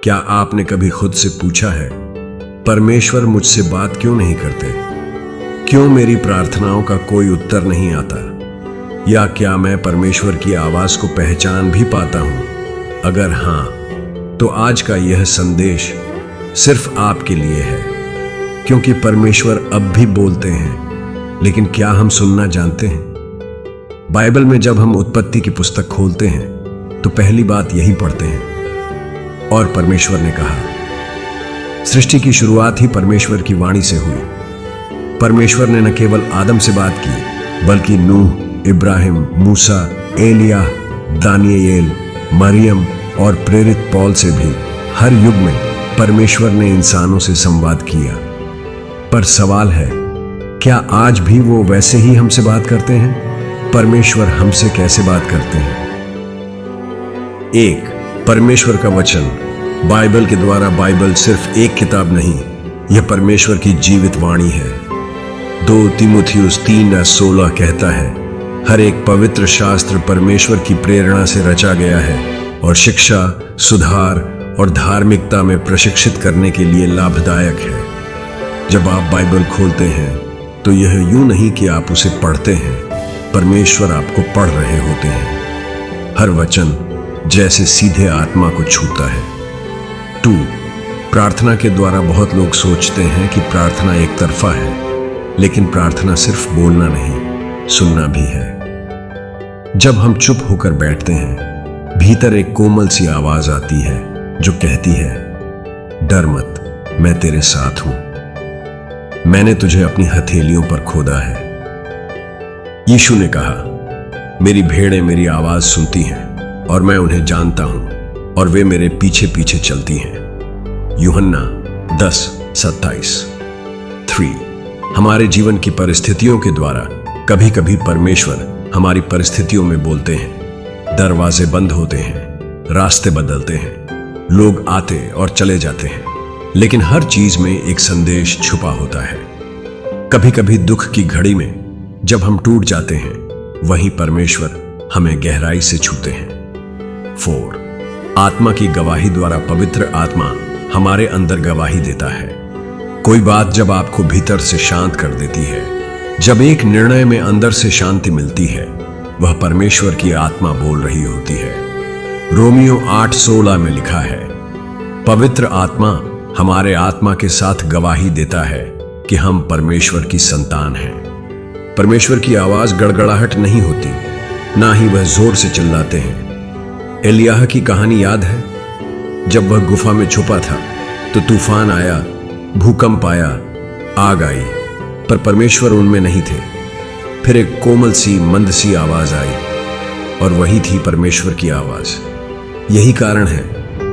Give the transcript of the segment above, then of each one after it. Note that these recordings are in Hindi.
क्या आपने कभी खुद से पूछा है, परमेश्वर मुझसे बात क्यों नहीं करते? क्यों मेरी प्रार्थनाओं का कोई उत्तर नहीं आता? या क्या मैं परमेश्वर की आवाज को पहचान भी पाता हूं? अगर हां, तो आज का यह संदेश सिर्फ आपके लिए है, क्योंकि परमेश्वर अब भी बोलते हैं, लेकिन क्या हम सुनना जानते हैं? बाइबल में जब हम उत्पत्ति की पुस्तक खोलते हैं तो पहली बात यही पढ़ते हैं, और परमेश्वर ने कहा। सृष्टि की शुरुआत ही परमेश्वर की वाणी से हुई। परमेश्वर ने न केवल आदम से बात की, बल्कि नूह, इब्राहिम, मूसा, एलिया, दानियेल, मरियम और प्रेरित पौल से भी हर युग में परमेश्वर ने इंसानों से संवाद किया। पर सवाल है, क्या आज भी वो वैसे ही हमसे बात करते हैं? परमेश्वर हमसे कैसे बात करते हैं? 1. परमेश्वर का वचन। बाइबल के द्वारा बाइबल सिर्फ एक किताब नहीं, यह परमेश्वर की जीवित वाणी है। 2 तीमुथियुस 3:16 कहता है, हर एक पवित्र शास्त्र परमेश्वर की प्रेरणा से रचा गया है और शिक्षा, सुधार और धार्मिकता में प्रशिक्षित करने के लिए लाभदायक है। जब आप बाइबल खोलते हैं तो यह यूं नहीं कि आप उसे पढ़ते हैं, परमेश्वर आपको पढ़ रहे होते हैं। हर वचन जैसे सीधे आत्मा को छूता है। 2. प्रार्थना के द्वारा बहुत लोग सोचते हैं कि प्रार्थना एक तरफा है, लेकिन प्रार्थना सिर्फ बोलना नहीं, सुनना भी है। जब हम चुप होकर बैठते हैं, भीतर एक कोमल सी आवाज आती है जो कहती है, डर मत, मैं तेरे साथ हूं। मैंने तुझे अपनी हथेलियों पर खोदा है। यीशु ने कहा, मेरी भेड़ें मेरी आवाज सुनती हैं और मैं उन्हें जानता हूं और वे मेरे पीछे पीछे चलती हैं। यूहन्ना 10:27। 3. हमारे जीवन की परिस्थितियों के द्वारा कभी कभी परमेश्वर हमारी परिस्थितियों में बोलते हैं। दरवाजे बंद होते हैं, रास्ते बदलते हैं, लोग आते और चले जाते हैं, लेकिन हर चीज में एक संदेश छुपा होता है। कभी कभी दुख की घड़ी में जब हम टूट जाते हैं, वहीं परमेश्वर हमें गहराई से छूते हैं। 4. आत्मा की गवाही द्वारा पवित्र आत्मा हमारे अंदर गवाही देता है। कोई बात जब आपको भीतर से शांत कर देती है, जब एक निर्णय में अंदर से शांति मिलती है, वह परमेश्वर की आत्मा बोल रही होती है। रोमियो 8:16 में लिखा है, पवित्र आत्मा हमारे आत्मा के साथ गवाही देता है कि हम परमेश्वर की संतान हैं। परमेश्वर की आवाज गड़गड़ाहट नहीं होती, ना ही वह जोर से चिल्लाते हैं। एलियाह की कहानी याद है? जब वह गुफा में छुपा था तो तूफान आया, भूकंप आया, आग आई, पर परमेश्वर उनमें नहीं थे। फिर एक कोमल सी मंद सी आवाज आई, और वही थी परमेश्वर की आवाज। यही कारण है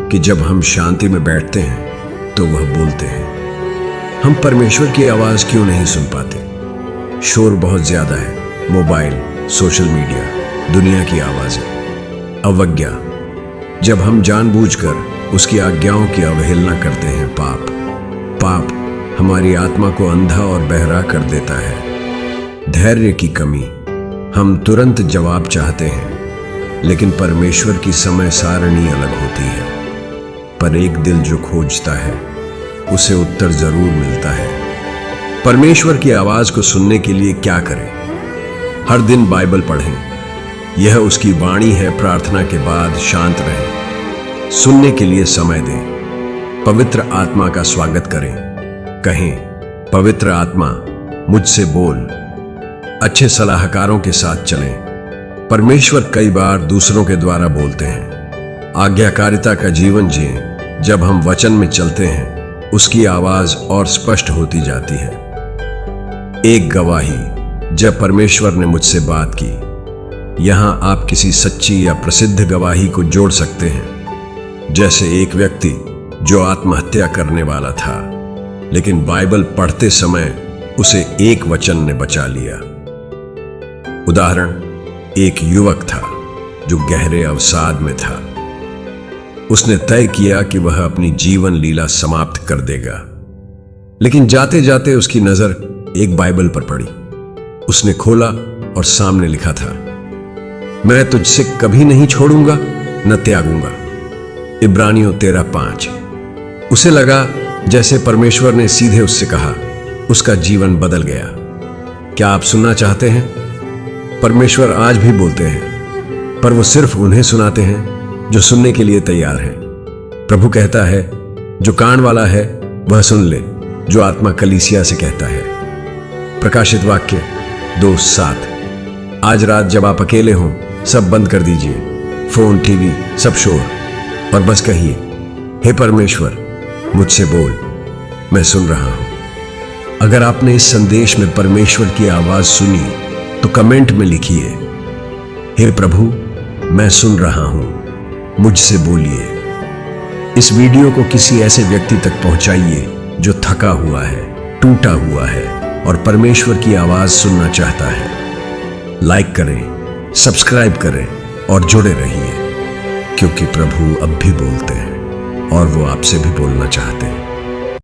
कि जब हम शांति में बैठते हैं तो वह बोलते हैं। हम परमेश्वर की आवाज क्यों नहीं सुन पाते? शोर बहुत ज्यादा है, मोबाइल, सोशल मीडिया, दुनिया की आवाजें, अवज्ञा। जब हम जानबूझकर उसकी आज्ञाओं की अवहेलना करते हैं, पाप हमारी आत्मा को अंधा और बहरा कर देता है। धैर्य की कमी, हम तुरंत जवाब चाहते हैं, लेकिन परमेश्वर की समय सारणी अलग होती है। पर एक दिल जो खोजता है, उसे उत्तर जरूर मिलता है। परमेश्वर की आवाज को सुनने के लिए क्या करें? हर दिन बाइबल पढ़ें, यह उसकी वाणी है। प्रार्थना के बाद शांत रहें, सुनने के लिए समय दें, पवित्र आत्मा का स्वागत करें। कहें, पवित्र आत्मा मुझसे बोल। अच्छे सलाहकारों के साथ चलें। परमेश्वर कई बार दूसरों के द्वारा बोलते हैं। आज्ञाकारिता का जीवन जिएं। जब हम वचन में चलते हैं, उसकी आवाज और स्पष्ट होती जाती है। एक गवाही, जब परमेश्वर ने मुझसे बात की। यहां आप किसी सच्ची या प्रसिद्ध गवाही को जोड़ सकते हैं, जैसे एक व्यक्ति जो आत्महत्या करने वाला था, लेकिन बाइबल पढ़ते समय उसे एक वचन ने बचा लिया। उदाहरण, एक युवक था जो गहरे अवसाद में था। उसने तय किया कि वह अपनी जीवन लीला समाप्त कर देगा, लेकिन जाते जाते उसकी नजर एक बाइबल पर पड़ी। उसने खोला और सामने लिखा था, मैं तुझसे कभी नहीं छोड़ूंगा न त्यागूंगा। इब्रानियों 13:5। उसे लगा जैसे परमेश्वर ने सीधे उससे कहा। उसका जीवन बदल गया। क्या आप सुनना चाहते हैं? परमेश्वर आज भी बोलते हैं, पर वो सिर्फ उन्हें सुनाते हैं जो सुनने के लिए तैयार हैं। प्रभु कहता है, जो कान वाला है वह सुन ले, जो आत्मा कलीसिया से कहता है। प्रकाशित वाक्य 2:7। आज रात जब आप अकेले हों, सब बंद कर दीजिए, फोन, टीवी, सब शोर, और बस कहिए, हे परमेश्वर, मुझसे बोल, मैं सुन रहा हूं। अगर आपने इस संदेश में परमेश्वर की आवाज सुनी तो कमेंट में लिखिए, हे प्रभु, मैं सुन रहा हूं, मुझसे बोलिए। इस वीडियो को किसी ऐसे व्यक्ति तक पहुंचाइए जो थका हुआ है, टूटा हुआ है और परमेश्वर की आवाज सुनना चाहता है। लाइक करें, सब्सक्राइब करें और जुड़े रहिए, क्योंकि प्रभु अब भी बोलते हैं और वो आपसे भी बोलना चाहते हैं।